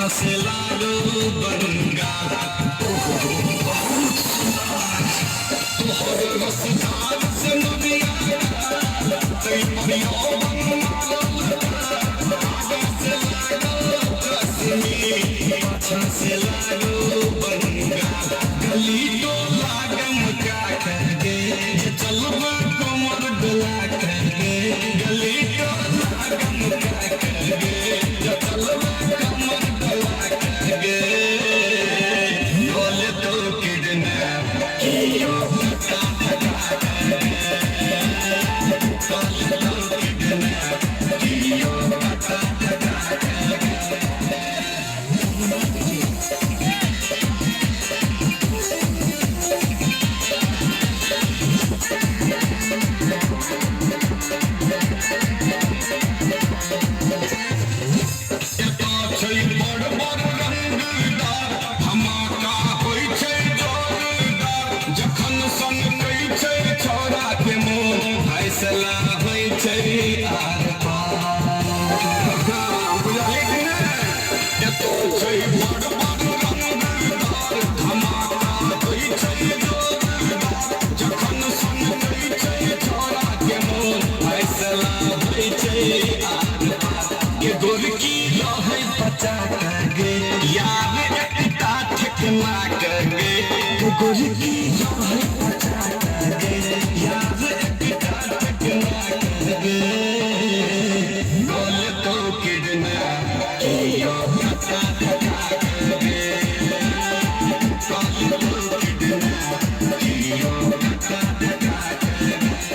से लाडो बनगा तोहर रसदार से नदिया कई परियो से लाडो कश्मीर से लाडो बनगा गली तो लागम का करके चलवा कमर डला करके गली तो लागम का करके चलवा कमर डला करके बोले तो किडनैप कियो पता लगा करके बोले तो किडनैप कियो पता लगा करके गोरकी रहे बचा करगे यार एकटा ठकना करगे गोरकी रहे बचा करगे यार एकटा ठकना करगे बोले तो किडनैप कियो पता लगा करगे बोले तो किडनैप कियो पता लगा करगे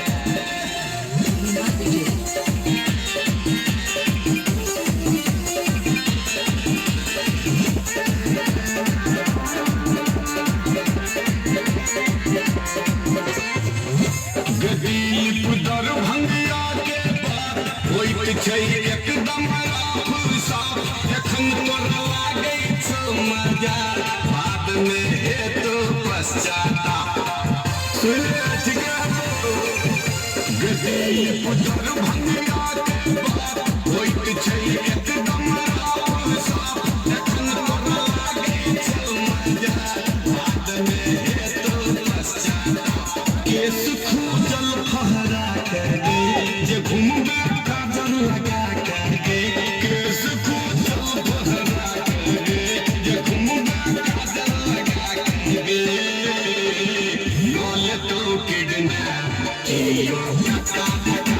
दरभंगिया के बाद होइत छै एकदम साफ एखन तोर लागे छौ मजा बाद में हेतु पश्चाताप सुलझ गयो दरभंगिया के बाद होइत छै एकदम साफ एखन तोर लागे छौ मजा बाद में हेतु पश्चाताप केस खूजल फहरा करके जे घूमबे काजल लगा करके केस खूजल फहरा करके जे घूमबे काजल लगा करके बोले तो किडनैप कियो पता लगा